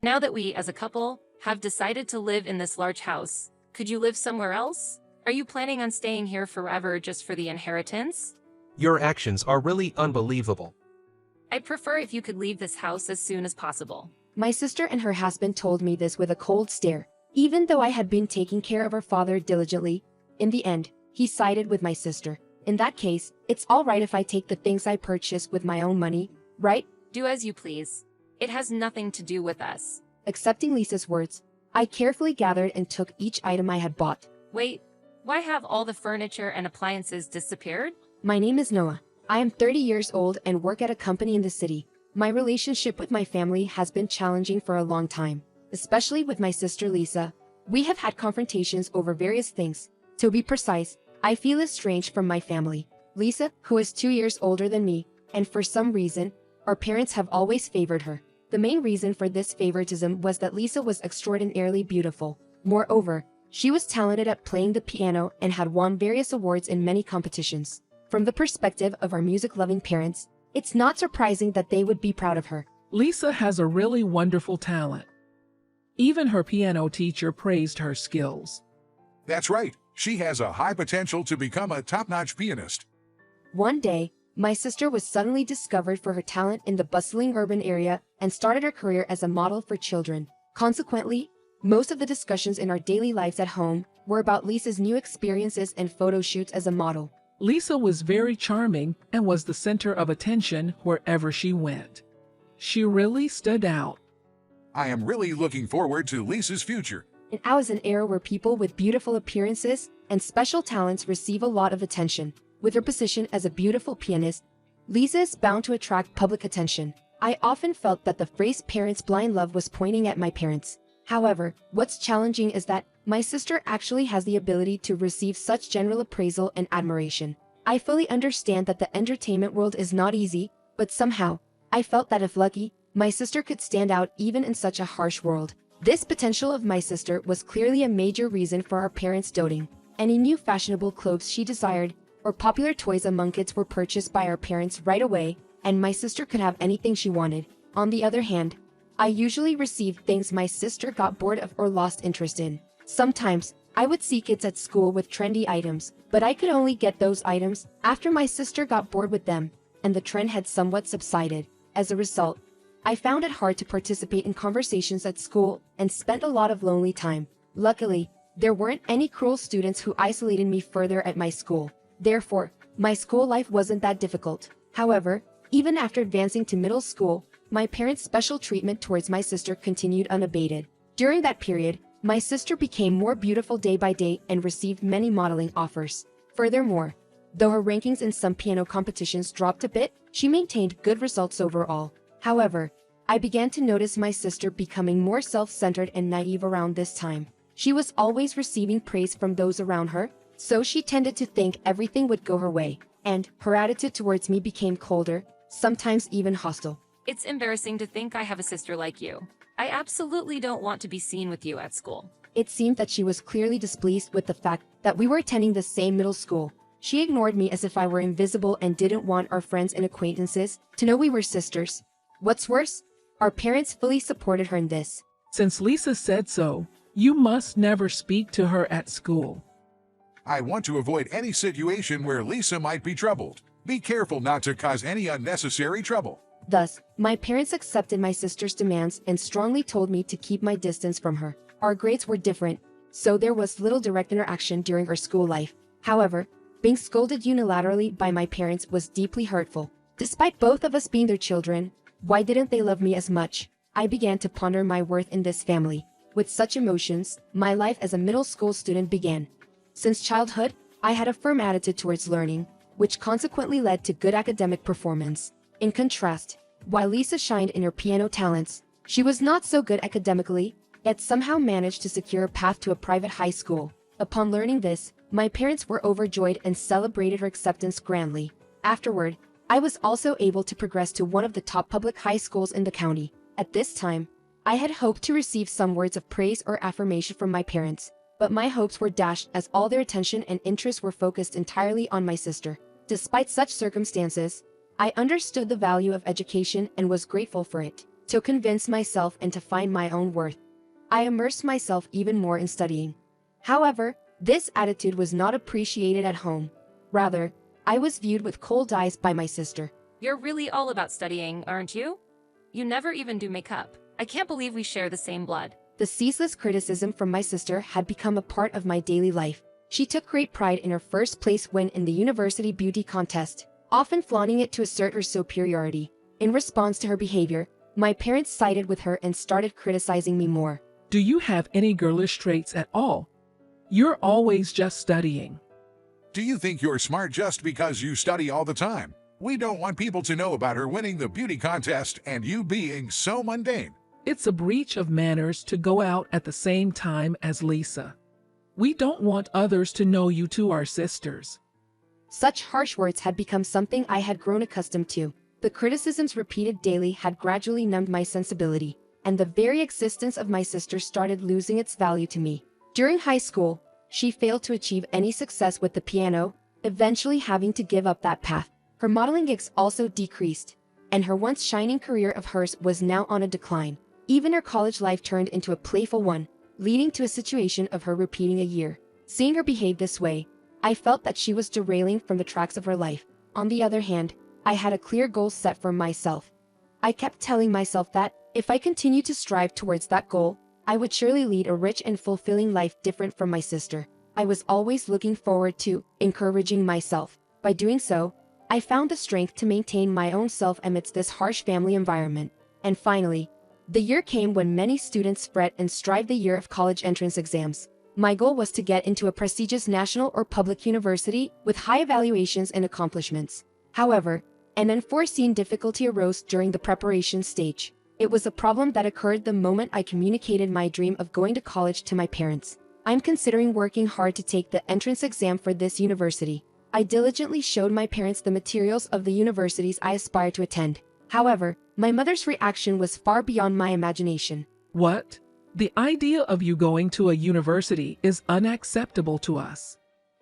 Now that we, as a couple, have decided to live in this large house, could you live somewhere else? Are you planning on staying here forever just for the inheritance? Your actions are really unbelievable. I'd prefer if you could leave this house as soon as possible. My sister and her husband told me this with a cold stare. Even though I had been taking care of her father diligently, in the end, he sided with my sister. In that case, it's all right if I take the things I purchased with my own money, right? Do as you please. It has nothing to do with us. Accepting Lisa's words, I carefully gathered and took each item I had bought. Wait, why have all the furniture and appliances disappeared? My name is Noah. I am 30 years old and work at a company in the city. My relationship with my family has been challenging for a long time, especially with my sister Lisa. We have had confrontations over various things. To be precise, I feel estranged from my family. Lisa, who is 2 years older than me, and for some reason, our parents have always favored her. The main reason for this favoritism was that Lisa was extraordinarily beautiful. Moreover, she was talented at playing the piano and had won various awards in many competitions. From the perspective of our music-loving parents, it's not surprising that they would be proud of her. Lisa has a really wonderful talent. Even her piano teacher praised her skills. That's right. She has a high potential to become a top-notch pianist. One day, my sister was suddenly discovered for her talent in the bustling urban area and started her career as a model for children. Consequently, most of the discussions in our daily lives at home were about Lisa's new experiences and photo shoots as a model. Lisa was very charming and was the center of attention wherever she went. She really stood out. I am really looking forward to Lisa's future. And now is an era where people with beautiful appearances and special talents receive a lot of attention. With her position as a beautiful pianist, Lisa is bound to attract public attention. I often felt that the phrase parents' blind love was pointing at my parents. However, what's challenging is that my sister actually has the ability to receive such general appraisal and admiration. I fully understand that the entertainment world is not easy, but somehow, I felt that if lucky, my sister could stand out even in such a harsh world. This potential of my sister was clearly a major reason for our parents doting. Any new fashionable clothes she desired, or popular toys among kids were purchased by our parents right away, and my sister could have anything she wanted. On the other hand, I usually received things my sister got bored of or lost interest in. Sometimes, I would see kids at school with trendy items, but I could only get those items after my sister got bored with them, and the trend had somewhat subsided. As a result, I found it hard to participate in conversations at school and spent a lot of lonely time. Luckily, there weren't any cruel students who isolated me further at my school. Therefore, my school life wasn't that difficult. However, even after advancing to middle school, my parents' special treatment towards my sister continued unabated. During that period, my sister became more beautiful day by day and received many modeling offers. Furthermore, though her rankings in some piano competitions dropped a bit, she maintained good results overall. However, I began to notice my sister becoming more self-centered and naive around this time. She was always receiving praise from those around her, so she tended to think everything would go her way, and her attitude towards me became colder, sometimes even hostile. It's embarrassing to think I have a sister like you. I absolutely don't want to be seen with you at school. It seemed that she was clearly displeased with the fact that we were attending the same middle school. She ignored me as if I were invisible and didn't want our friends and acquaintances to know we were sisters. What's worse, our parents fully supported her in this. Since Lisa said so, you must never speak to her at school. I want to avoid any situation where Lisa might be troubled. Be careful not to cause any unnecessary trouble. Thus, my parents accepted my sister's demands and strongly told me to keep my distance from her. Our grades were different, so there was little direct interaction during our school life. However, being scolded unilaterally by my parents was deeply hurtful. Despite both of us being their children, why didn't they love me as much? I began to ponder my worth in this family. With such emotions, my life as a middle school student began. Since childhood, I had a firm attitude towards learning, which consequently led to good academic performance. In contrast, while Lisa shined in her piano talents, she was not so good academically, yet somehow managed to secure a path to a private high school. Upon learning this, my parents were overjoyed and celebrated her acceptance grandly. Afterward, I was also able to progress to one of the top public high schools in the county. At this time, I had hoped to receive some words of praise or affirmation from my parents, but my hopes were dashed as all their attention and interest were focused entirely on my sister. Despite such circumstances, I understood the value of education and was grateful for it. to convince myself and to find my own worth. I immersed myself even more in studying. However, this attitude was not appreciated at home. Rather, I was viewed with cold eyes by my sister. You're really all about studying, aren't you? You never even do makeup. I can't believe we share the same blood. The ceaseless criticism from my sister had become a part of my daily life. She took great pride in her first place win in the university beauty contest, often flaunting it to assert her superiority. In response to her behavior, my parents sided with her and started criticizing me more. Do you have any girlish traits at all? You're always just studying. Do you think you're smart just because you study all the time? We don't want people to know about her winning the beauty contest and you being so mundane. It's a breach of manners to go out at the same time as Lisa. We don't want others to know you two are sisters. Such harsh words had become something I had grown accustomed to. The criticisms repeated daily had gradually numbed my sensibility, and the very existence of my sister started losing its value to me. During high school, she failed to achieve any success with the piano, eventually having to give up that path. Her modeling gigs also decreased, and her once shining career of hers was now on a decline. Even her college life turned into a playful one, leading to a situation of her repeating a year. Seeing her behave this way, I felt that she was derailing from the tracks of her life. On the other hand, I had a clear goal set for myself. I kept telling myself that, if I continued to strive towards that goal, I would surely lead a rich and fulfilling life different from my sister. I was always looking forward to encouraging myself. By doing so, I found the strength to maintain my own self amidst this harsh family environment. And finally, the year came when many students fret and strive the year of college entrance exams. My goal was to get into a prestigious national or public university with high evaluations and accomplishments. However, an unforeseen difficulty arose during the preparation stage. It was a problem that occurred the moment I communicated my dream of going to college to my parents. I'm considering working hard to take the entrance exam for this university. I diligently showed my parents the materials of the universities I aspire to attend. However, my mother's reaction was far beyond my imagination. What? The idea of you going to a university is unacceptable to us.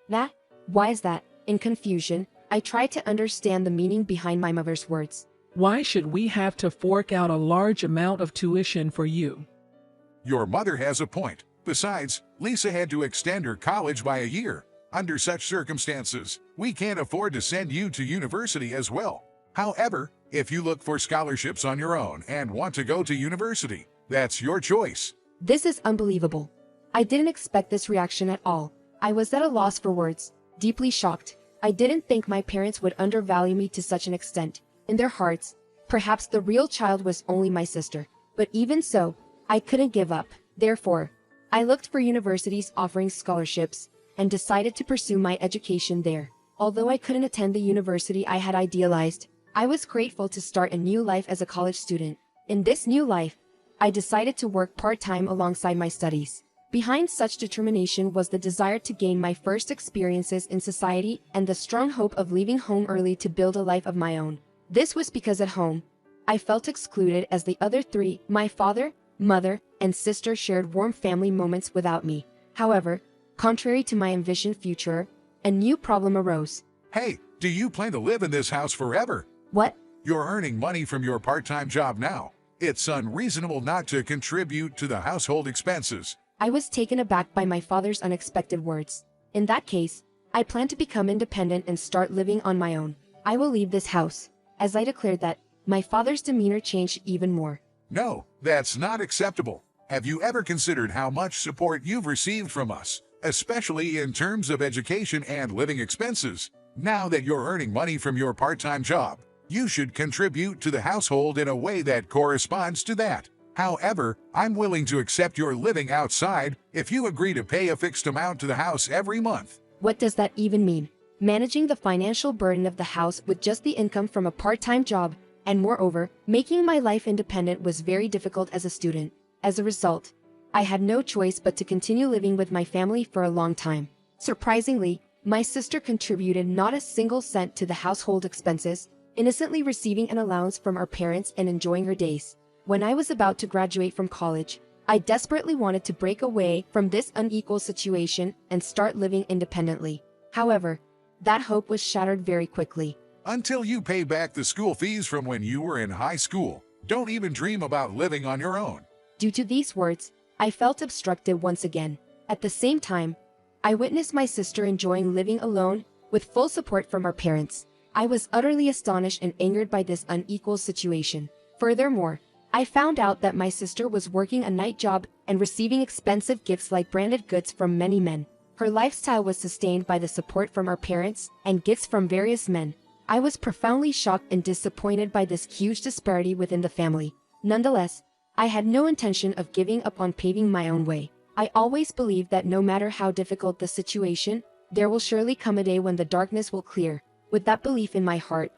That? Why is that? In confusion, I tried to understand the meaning behind my mother's words. Why should we have to fork out a large amount of tuition for you? Your mother has a point. Besides, Lisa had to extend her college by a year. Under such circumstances, we can't afford to send you to university as well. However, if you look for scholarships on your own and want to go to university, that's your choice. This is unbelievable. I didn't expect this reaction at all. I was at a loss for words, deeply shocked. I didn't think my parents would undervalue me to such an extent. In their hearts, perhaps the real child was only my sister. But even so, I couldn't give up. Therefore, I looked for universities offering scholarships and decided to pursue my education there. Although I couldn't attend the university I had idealized, I was grateful to start a new life as a college student. In this new life, I decided to work part-time alongside my studies. Behind such determination was the desire to gain my first experiences in society and the strong hope of leaving home early to build a life of my own. This was because at home, I felt excluded as the other three, my father, mother, and sister shared warm family moments without me. However, contrary to my envisioned future, a new problem arose. Hey, do you plan to live in this house forever? What? You're earning money from your part-time job now. It's unreasonable not to contribute to the household expenses. I was taken aback by my father's unexpected words. In that case, I plan to become independent and start living on my own. I will leave this house. As I declared that, my father's demeanor changed even more. No, that's not acceptable. Have you ever considered how much support you've received from us, especially in terms of education and living expenses? Now that you're earning money from your part-time job, you should contribute to the household in a way that corresponds to that. However, I'm willing to accept your living outside if you agree to pay a fixed amount to the house every month. What does that even mean? Managing the financial burden of the house with just the income from a part-time job, and moreover, making my life independent was very difficult as a student. As a result, I had no choice but to continue living with my family for a long time. Surprisingly, my sister contributed not a single cent to the household expenses, innocently receiving an allowance from our parents and enjoying her days. When I was about to graduate from college, I desperately wanted to break away from this unequal situation and start living independently. However, that hope was shattered very quickly. Until you pay back the school fees from when you were in high school. Don't even dream about living on your own. Due to these words, I felt obstructed once again. At the same time, I witnessed my sister enjoying living alone with full support from our parents. I was utterly astonished and angered by this unequal situation. Furthermore, I found out that my sister was working a night job and receiving expensive gifts like branded goods from many men. Her lifestyle was sustained by the support from our parents and gifts from various men. I was profoundly shocked and disappointed by this huge disparity within the family. Nonetheless, I had no intention of giving up on paving my own way. I always believed that no matter how difficult the situation, there will surely come a day when the darkness will clear. With that belief in my heart,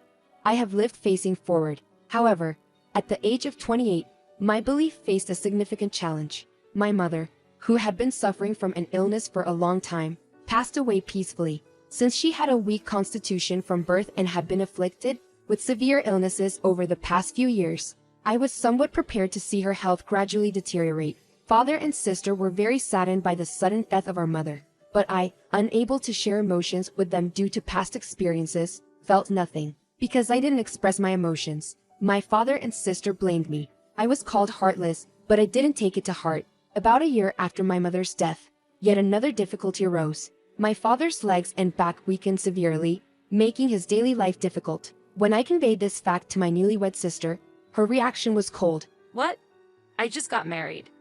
I have lived facing forward. However, at the age of 28, my belief faced a significant challenge. My mother, who had been suffering from an illness for a long time, passed away peacefully. Since she had a weak constitution from birth and had been afflicted with severe illnesses over the past few years, I was somewhat prepared to see her health gradually deteriorate. Father and sister were very saddened by the sudden death of our mother, but I, unable to share emotions with them due to past experiences, felt nothing. Because I didn't express my emotions, my father and sister blamed me. I was called heartless, but I didn't take it to heart. About a year after my mother's death, yet another difficulty arose. My father's legs and back weakened severely, making his daily life difficult. When I conveyed this fact to my newlywed sister, her reaction was cold. What? I just got married.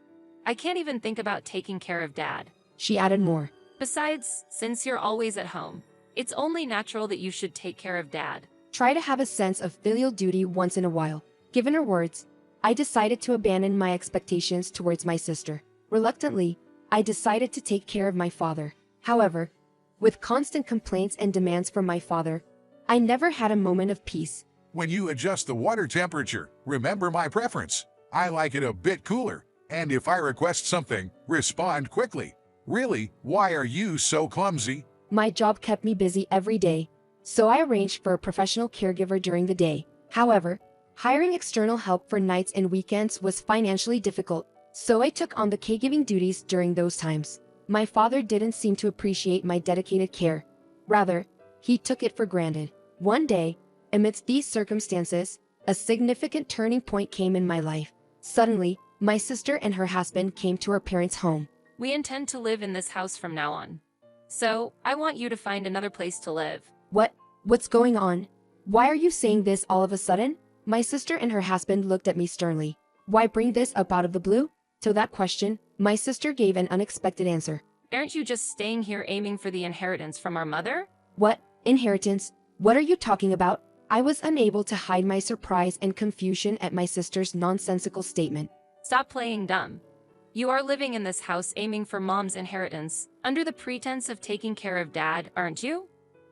I can't even think about taking care of Dad. She added more. Besides, since you're always at home, it's only natural that you should take care of Dad. Try to have a sense of filial duty once in a while. Given her words, I decided to abandon my expectations towards my sister. Reluctantly, I decided to take care of my father. However, with constant complaints and demands from my father, I never had a moment of peace. When you adjust the water temperature, remember my preference. I like it a bit cooler, and if I request something, respond quickly. Really, why are you so clumsy? My job kept me busy every day, so I arranged for a professional caregiver during the day. However, hiring external help for nights and weekends was financially difficult, so I took on the caregiving duties during those times. My father didn't seem to appreciate my dedicated care. Rather, he took it for granted. One day, amidst these circumstances, a significant turning point came in my life. Suddenly, my sister and her husband came to our parents' home. We intend to live in this house from now on. So, I want you to find another place to live. What's going on? Why are you saying this all of a sudden? My sister and her husband looked at me sternly. Why bring this up out of the blue? To that question, my sister gave an unexpected answer. Aren't you just staying here aiming for the inheritance from our mother? What? Inheritance? What are you talking about? I was unable to hide my surprise and confusion at my sister's nonsensical statement. Stop playing dumb. You are living in this house aiming for Mom's inheritance, under the pretense of taking care of Dad, aren't you?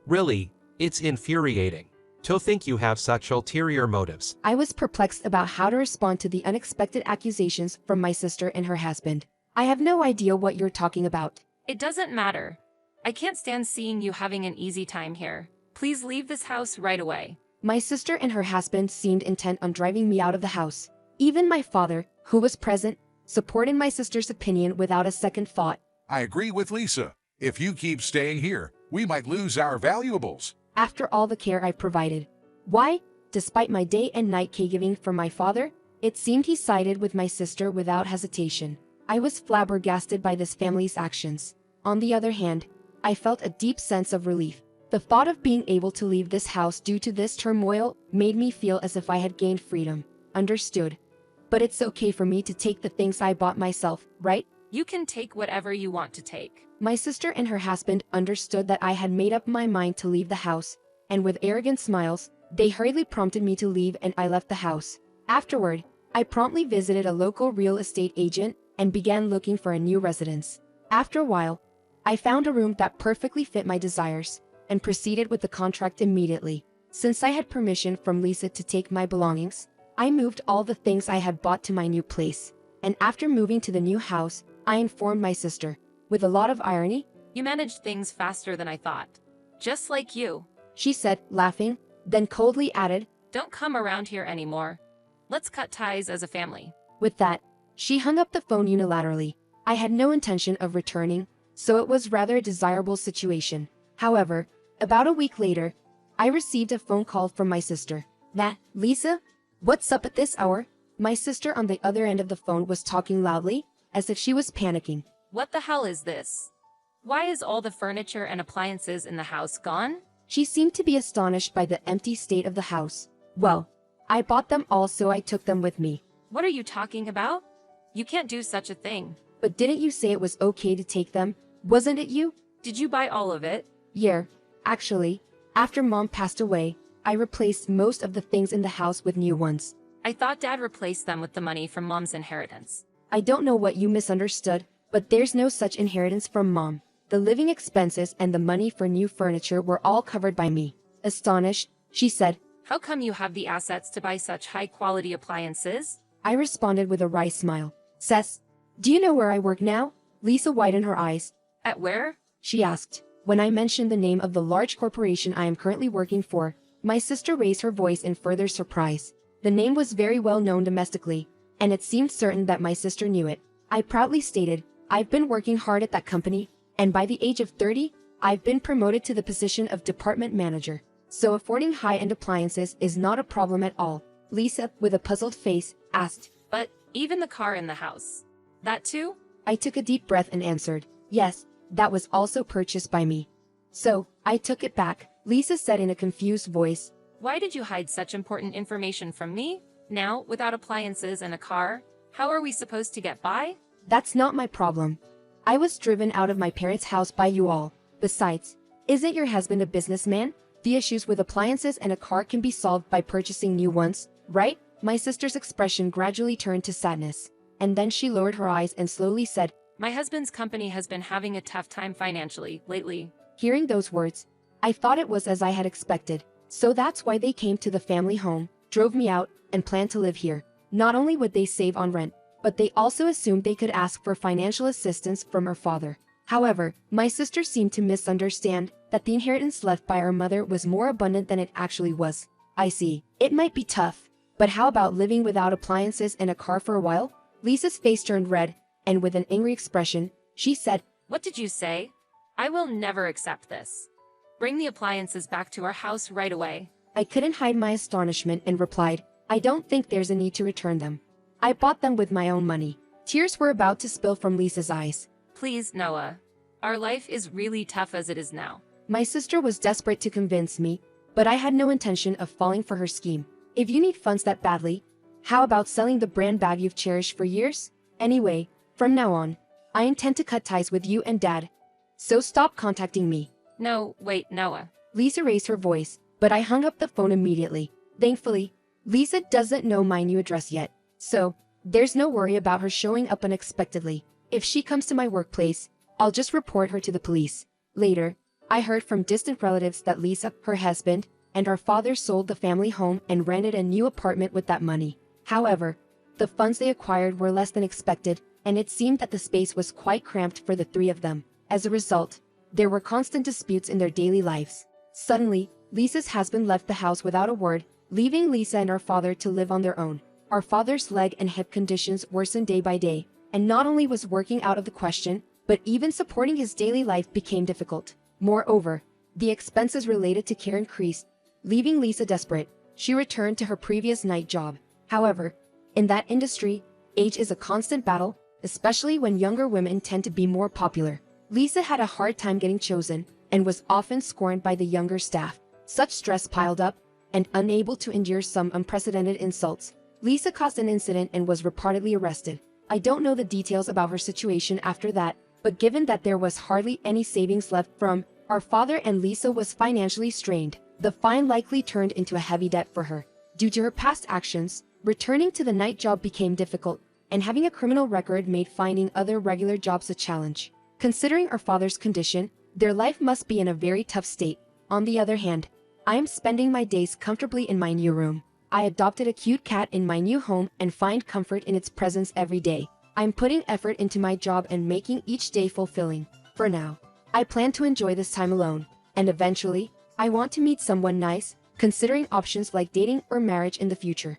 Really, it's infuriating to think you have such ulterior motives. I was perplexed about how to respond to the unexpected accusations from my sister and her husband. I have no idea what you're talking about. It doesn't matter. I can't stand seeing you having an easy time here. Please leave this house right away. My sister and her husband seemed intent on driving me out of the house. Even my father, who was present, supported my sister's opinion without a second thought. I agree with Lisa. If you keep staying here, we might lose our valuables. After all the care I provided. Why, despite my day and night caregiving for my father, it seemed he sided with my sister without hesitation. I was flabbergasted by this family's actions. On the other hand, I felt a deep sense of relief. The thought of being able to leave this house due to this turmoil made me feel as if I had gained freedom. Understood. But it's okay for me to take the things I bought myself, right? You can take whatever you want to take. My sister and her husband understood that I had made up my mind to leave the house, and with arrogant smiles, they hurriedly prompted me to leave and I left the house. Afterward, I promptly visited a local real estate agent and began looking for a new residence. After a while, I found a room that perfectly fit my desires and proceeded with the contract immediately. Since I had permission from Lisa to take my belongings, I moved all the things I had bought to my new place, and after moving to the new house, I informed my sister. With a lot of irony, You managed things faster than I thought. Just like you. she said, laughing, then coldly added, Don't come around here anymore. Let's cut ties as a family. with that, she hung up the phone unilaterally. I had no intention of returning, so it was rather a desirable situation. However, about a week later, I received a phone call from my sister. Lisa? What's up at this hour? My sister on the other end of the phone was talking loudly, as if she was panicking. What the hell is this? Why is all the furniture and appliances in the house gone? She seemed to be astonished by the empty state of the house. Well, I bought them all, so I took them with me. What are you talking about? You can't do such a thing. But didn't you say it was okay to take them? Wasn't it you? Did you buy all of it? Yeah, actually, after Mom passed away, I replaced most of the things in the house with new ones. I thought Dad replaced them with the money from Mom's inheritance. I don't know what you misunderstood, but there's no such inheritance from Mom. The living expenses and the money for new furniture were all covered by me. Astonished, she said, How come you have the assets to buy such high-quality appliances? I responded with a wry smile. Cess, do you know where I work now? Lisa widened her eyes. At where? She asked. When I mentioned the name of the large corporation I am currently working for, my sister raised her voice in further surprise. The name was very well known domestically, and it seemed certain that my sister knew it. I proudly stated, I've been working hard at that company, and by the age of 30, I've been promoted to the position of department manager. So affording high-end appliances is not a problem at all. Lisa, with a puzzled face, asked. But even the car in the house. That too? I took a deep breath and answered, yes, that was also purchased by me. So, I took it back, Lisa said in a confused voice. Why did you hide such important information from me? Now, without appliances and a car, how are we supposed to get by? That's not my problem. I was driven out of my parents' house by you all. Besides, isn't your husband a businessman? The issues with appliances and a car can be solved by purchasing new ones, right? My sister's expression gradually turned to sadness, and then she lowered her eyes and slowly said, My husband's company has been having a tough time financially lately. Hearing those words, I thought it was as I had expected. So that's why they came to the family home, drove me out, and planned to live here. Not only would they save on rent, but they also assumed they could ask for financial assistance from her father. However, my sister seemed to misunderstand that the inheritance left by our mother was more abundant than it actually was. I see. It might be tough, but how about living without appliances and a car for a while? Lisa's face turned red, and with an angry expression, she said, What did you say? I will never accept this. Bring the appliances back to our house right away. I couldn't hide my astonishment and replied, I don't think there's a need to return them. I bought them with my own money. Tears were about to spill from Lisa's eyes. Please, Noah. Our life is really tough as it is now. My sister was desperate to convince me, but I had no intention of falling for her scheme. If you need funds that badly, how about selling the brand bag you've cherished for years? Anyway, from now on, I intend to cut ties with you and Dad. So stop contacting me. No, wait, Noah. Lisa raised her voice, but I hung up the phone immediately. Thankfully, Lisa doesn't know my new address yet, so there's no worry about her showing up unexpectedly. If she comes to my workplace, I'll just report her to the police. Later, I heard from distant relatives that Lisa, her husband, and our father sold the family home and rented a new apartment with that money. However, the funds they acquired were less than expected, and it seemed that the space was quite cramped for the three of them. As a result, there were constant disputes in their daily lives. Suddenly, Lisa's husband left the house without a word, leaving Lisa and our father to live on their own. Our father's leg and hip conditions worsened day by day, and not only was working out of the question, but even supporting his daily life became difficult. Moreover, the expenses related to care increased, leaving Lisa desperate. She returned to her previous night job. However, in that industry, age is a constant battle, especially when younger women tend to be more popular. Lisa had a hard time getting chosen, and was often scorned by the younger staff. Such stress piled up, and unable to endure some unprecedented insults, Lisa caused an incident and was reportedly arrested. I don't know the details about her situation after that, but given that there was hardly any savings left from our father and Lisa was financially strained, the fine likely turned into a heavy debt for her. Due to her past actions, returning to the night job became difficult, and having a criminal record made finding other regular jobs a challenge. Considering our father's condition, their life must be in a very tough state. On the other hand, I am spending my days comfortably in my new room. I adopted a cute cat in my new home and find comfort in its presence every day. I'm putting effort into my job and making each day fulfilling. For now, I plan to enjoy this time alone, and eventually, I want to meet someone nice, considering options like dating or marriage in the future.